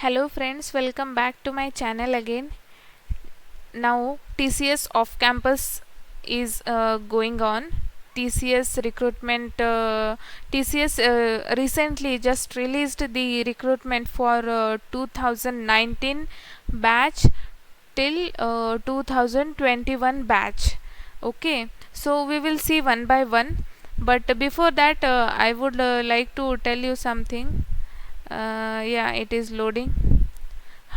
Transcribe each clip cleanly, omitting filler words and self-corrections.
Hello friends, welcome back to my channel again. Now TCS off campus is going on. TCS recruitment TCS recently just released the recruitment for 2019 batch till 2021 batch. Okay, so we will see one by one, but before that I would like to tell you something. Yeah, it is loading.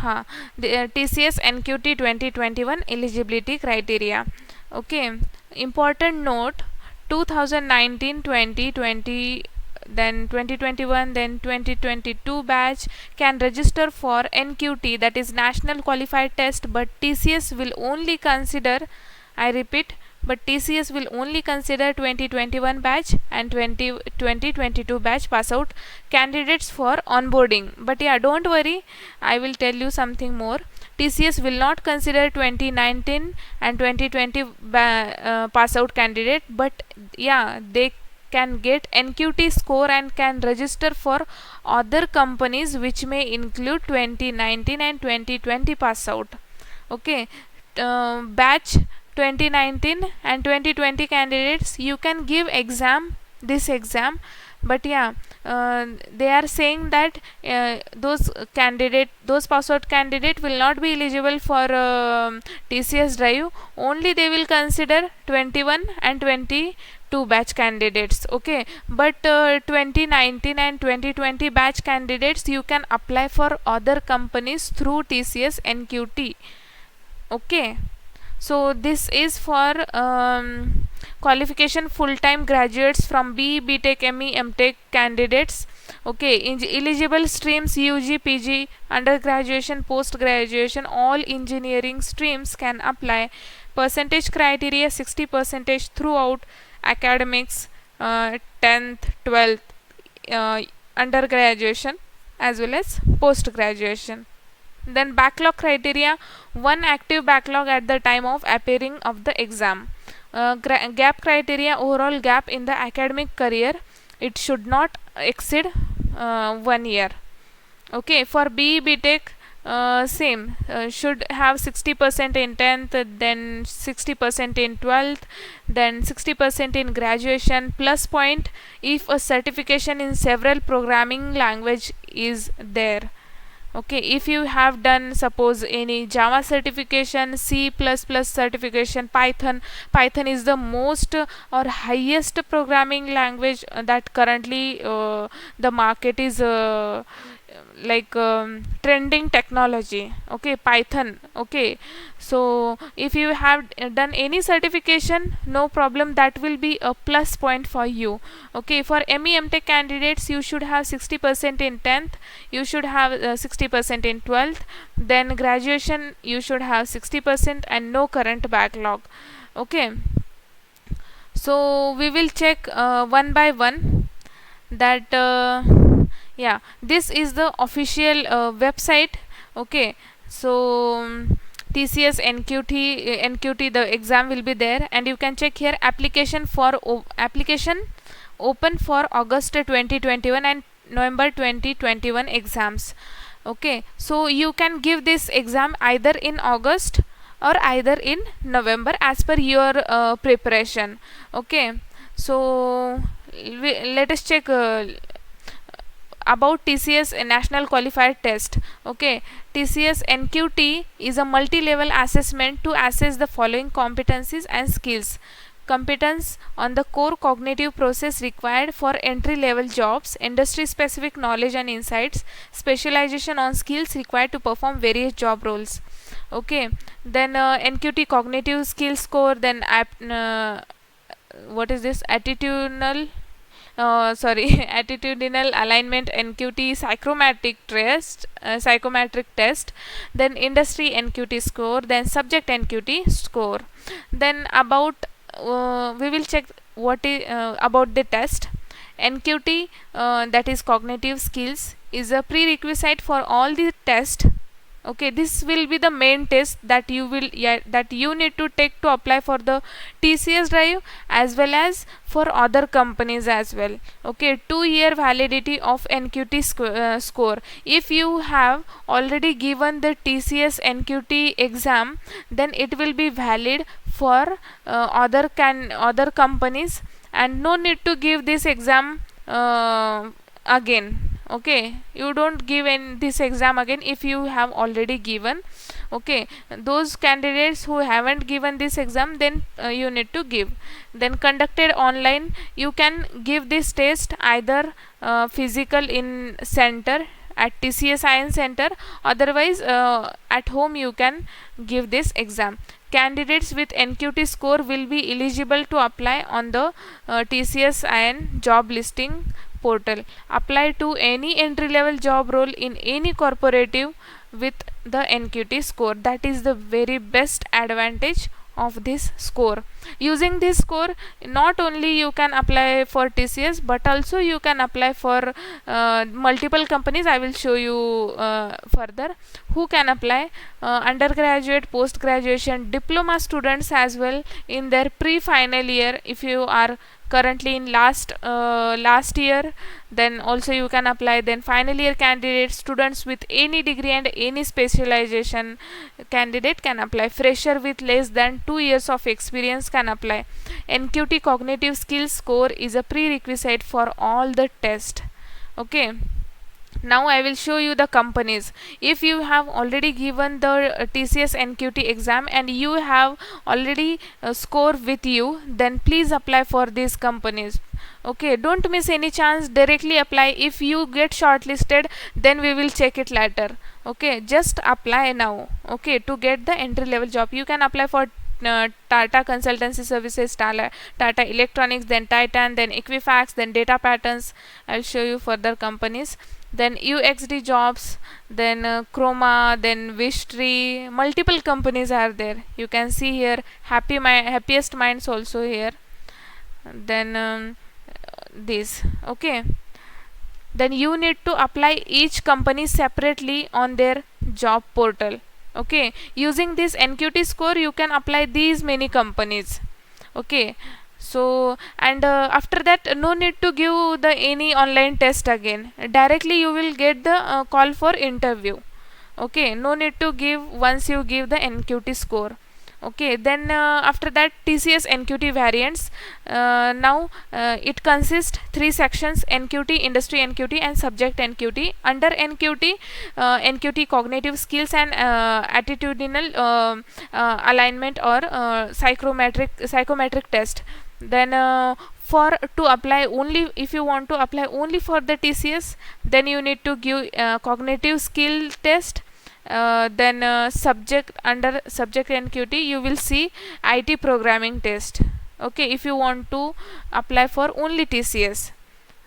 The TCS NQT 2021 eligibility criteria. Okay, important note: 2019, 2020, then 2021, then 2022 batch can register for NQT, that is National Qualified Test, but TCS will only consider, I repeat, but TCS will only consider 2021 batch and 2022 batch pass out candidates for onboarding. But yeah, don't worry, I will tell you something more. TCS will not consider 2019 and 2020 pass out candidate, but yeah, they can get NQT score and can register for other companies which may include 2019 and 2020 pass out. Okay, batch 2019 and 2020 candidates, you can give this exam, but yeah, they are saying that those pass out candidate will not be eligible for TCS drive. Only they will consider 21 and 22 batch candidates. Okay, but 2019 and 2020 batch candidates, you can apply for other companies through TCS NQT. Okay, so this is for qualification full-time graduates from BE, Tech, ME, Tech candidates. Okay, eligible streams: UG, PG, undergraduation, post-graduation, all engineering streams can apply. Percentage criteria: 60% throughout academics, 10th, 12th, undergraduation as well as post-graduation. Then backlog criteria: one active backlog at the time of appearing of the exam. Gap criteria: overall gap in the academic career, it should not exceed 1 year. Okay, for BE Tech, same, should have 60% in 10th, then 60% in 12th, then 60% in graduation. Plus point if a certification in several programming language is there. Okay, if you have done suppose any Java certification, C++ certification, Python is the most or highest programming language that currently the market is trending technology. Okay, Python. Okay, so if you have done any certification, no problem, that will be a plus point for you. Okay, for ME Tech candidates, you should have 60% in 10th, you should have 60% in 12th, then graduation you should have 60% and no current backlog. Okay, so we will check one by one that yeah, this is the official website. Okay, so TCS NQT, the exam will be there, and you can check here application open for August 2021 and November 2021 exams. Okay, so you can give this exam either in August or either in November as per your preparation. Okay, so let us check about TCS National Qualified Test. Okay, TCS NQT is a multi-level assessment to assess the following competencies and skills: competence on the core cognitive process required for entry-level jobs, industry-specific knowledge and insights, specialization on skills required to perform various job roles. Okay, then NQT cognitive skills score, then what is this, attitudinal attitudinal alignment NQT psychometric test, then industry NQT score, then subject NQT score. Then about we will check what is about the test. NQT, that is cognitive skills, is a prerequisite for all the tests Okay, this will be the main test that you need to take to apply for the TCS drive, as well as for other companies as well. Okay, 2-year validity of NQT score. If you have already given the TCS NQT exam, then it will be valid for other companies, and no need to give this exam again. Okay, you don't give in this exam again if you have already given. Okay, those candidates who haven't given this exam, then you need to give. Then conducted online, you can give this test either physical in center at TCS Science Center, otherwise at home you can give this exam. Candidates with NQT score will be eligible to apply on the TCS IN job listing portal. Apply to any entry level job role in any corporative with the NQT score. That is the very best advantage of this score. Using this score, not only you can apply for TCS, but also you can apply for multiple companies. I will show you further who can apply. Undergraduate, post graduation, diploma students as well in their pre-final year. If you are currently in last year, then also you can apply. Then final year candidates, students with any degree and any specialization candidate can apply. Fresher with less than 2 years of experience can apply. NQT cognitive skills score is a prerequisite for all the test. Okay, now I will show you the companies. If you have already given the TCS NQT exam and you have already score with you, then please apply for these companies. Okay, don't miss any chance, directly apply. If you get shortlisted, then we will check it later. Okay, just apply now. Okay, to get the entry level job, you can apply for Tata Consultancy Services, Tata Electronics, then Titan, then Equifax, then Data Patterns. I'll show you further companies. Then UXD Jobs, then Chroma, then Wishtree. Multiple companies are there. You can see here. Happiest Minds also here. Then this. Okay. Then you need to apply each company separately on their job portal. Okay, using this NQT score you can apply these many companies. Okay, so and after that, no need to give the any online test again. Directly you will get the call for interview. Okay, no need to give once you give the NQT score. Okay, then after that, TCS NQT variants. Now it consists 3 sections: NQT, industry NQT, and subject NQT. Under NQT, NQT cognitive skills and attitudinal alignment or psychometric test. Then for to apply only, if you want to apply only for the TCS, then you need to give cognitive skill test. Then under subject NQT you will see IT programming test. Okay, if you want to apply for only TCS,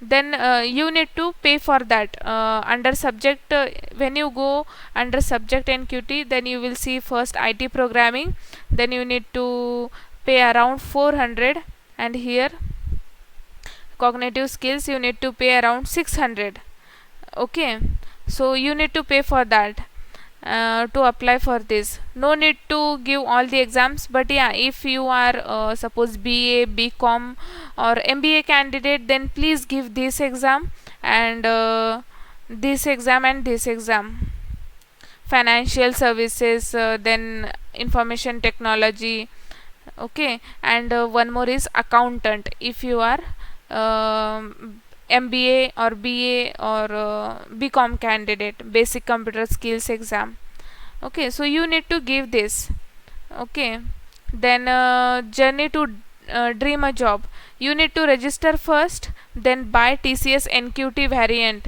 then you need to pay for that. Under subject, when you go under subject NQT, then you will see first IT programming, then you need to pay around 400, and here cognitive skills you need to pay around 600. Okay, so you need to pay for that. To apply for this, no need to give all the exams, but yeah, if you are suppose BA, BCom or MBA candidate, then please give this exam and this exam and this exam. Financial services, then information technology. Okay, and one more is accountant. If you are MBA or BA or BCom candidate, basic computer skills exam. Okay, so you need to give this. Okay, then journey to dream a job, you need to register first, then buy TCS NQT variant.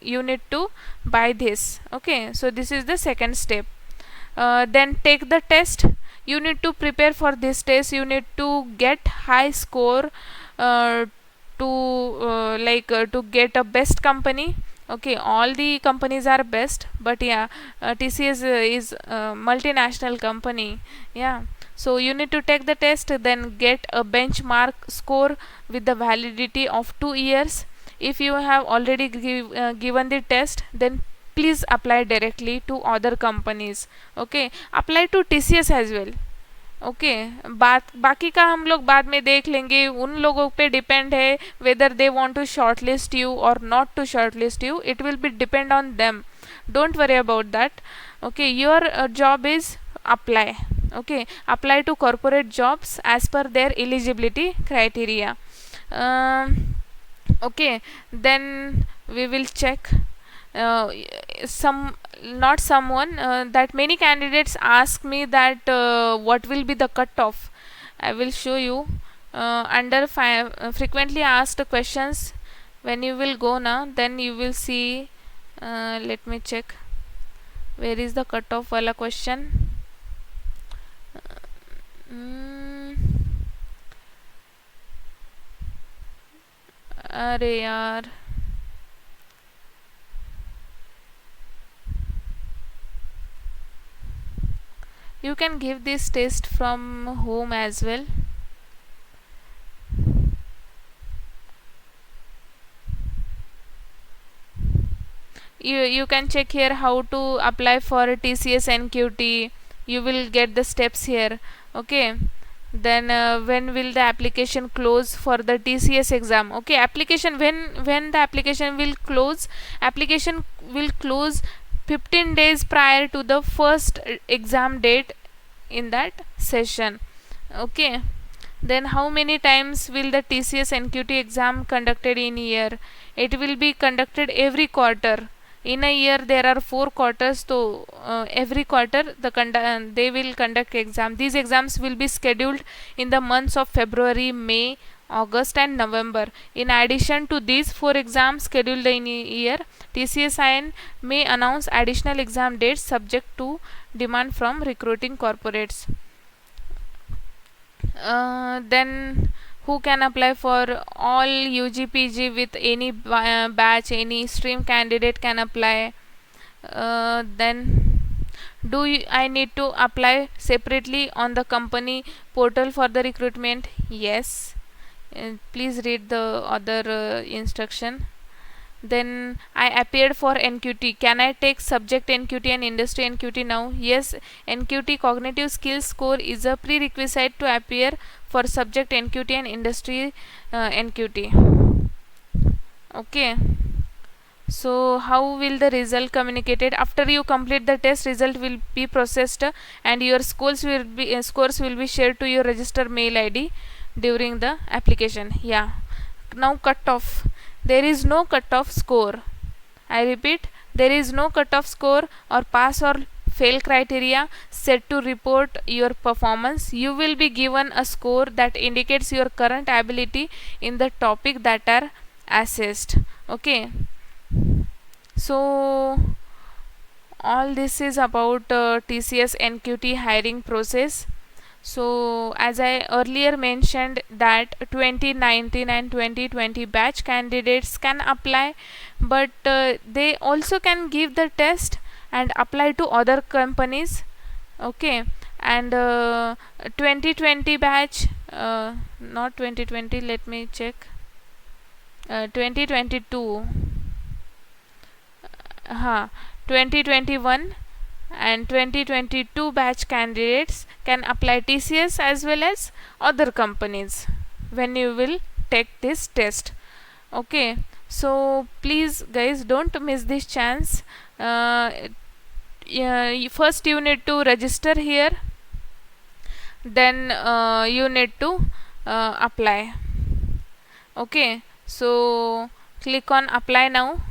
You need to buy this. Okay, so this is the second step. Then take the test. You need to prepare for this test. You need to get high score uh, to get a best company. Okay, all the companies are best, but yeah, TCS is a multinational company. Yeah, so you need to take the test, then get a benchmark score with the validity of 2 years. If you have already given the test, then please apply directly to other companies. Okay, apply to TCS as well. Okay, बाकी का हम लोग बाद में देख लेंगे, उन लोगों पे डिपेंड है whether they want to shortlist you और not to shortlist you. It will be depend on them. Don't worry about that. Okay, your job is apply. Okay, apply to corporate jobs as per their eligibility criteria. Okay, then we will check some not someone that many candidates ask me that what will be the cutoff. I will show you under frequently asked questions. When you will go now, then you will see, let me check where is the cutoff wala question. अरे यार, you can give this test from home as well. You can check here how to apply for TCS NQT. You will get the steps here. Okay, then when will the application close for the TCS exam? Okay, application, when the application will close? Application will close 15 days prior to the first exam date in that session. Okay, then how many times will the TCS NQT exam conducted in year? It will be conducted every quarter. In a year there are 4 quarters, so every quarter they will conduct exam. These exams will be scheduled in the months of February, May, August and November. In addition to these 4 exams scheduled in a year, TCSIN may announce additional exam dates subject to demand from recruiting corporates. Then who can apply for all UGPG with any batch, any stream candidate can apply. Then I need to apply separately on the company portal for the recruitment? Yes. Please read the other instruction. Then I appeared for NQT. Can I take subject NQT and industry NQT now? Yes, NQT cognitive skills score is a prerequisite to appear for subject NQT and industry NQT. Okay, so how will the result communicated? After you complete the test, result will be processed and your scores will be shared to your register mail ID during the application. Yeah, now cut off. There is no cutoff score. I repeat, there is no cutoff score or pass or fail criteria set to report your performance. You will be given a score that indicates your current ability in the topic that are assessed. Okay, so all this is about TCS NQT hiring process. So as I earlier mentioned that 2019 and 2020 batch candidates can apply, but they also can give the test and apply to other companies. Okay, and 2020 batch, not 2020, let me check, 2022, 2021 and 2022 batch candidates can apply TCS as well as other companies when you will take this test. Okay, so please guys, don't miss this chance. First you need to register here, then you need to apply. Okay, so click on apply now,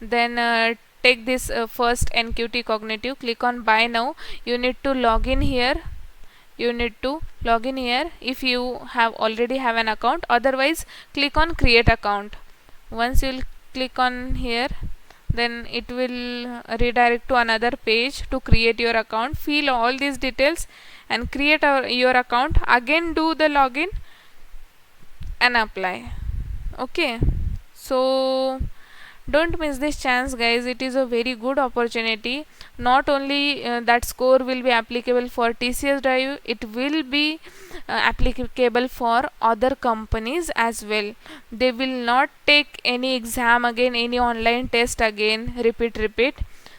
then take this first NQT cognitive, click on buy now. You need to log in here. If you have already have an account, otherwise click on create account. Once you will click on here, then it will redirect to another page to create your account. Fill all these details and create your account. Again do the login and apply. Okay, so Don't miss this chance, guys. It is a very good opportunity. Not only that score will be applicable for TCS drive, it will be applicable for other companies as well. They will not take any exam again, any online test again, repeat.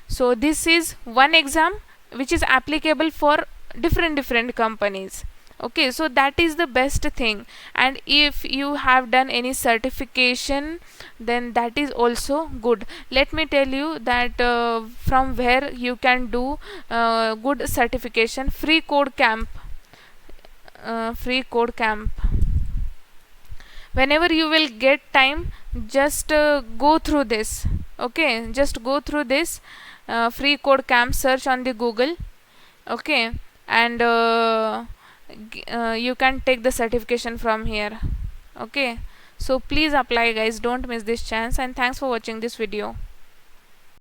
So this is one exam which is applicable for different companies. Okay, so that is the best thing. And if you have done any certification, then that is also good. Let me tell you that from where you can do good certification. Free code camp. Whenever you will get time, just go through this. Okay, just go through this free code camp, search on the Google. Okay, and you can take the certification from here. Okay, so please apply, guys. Don't miss this chance, and thanks for watching this video.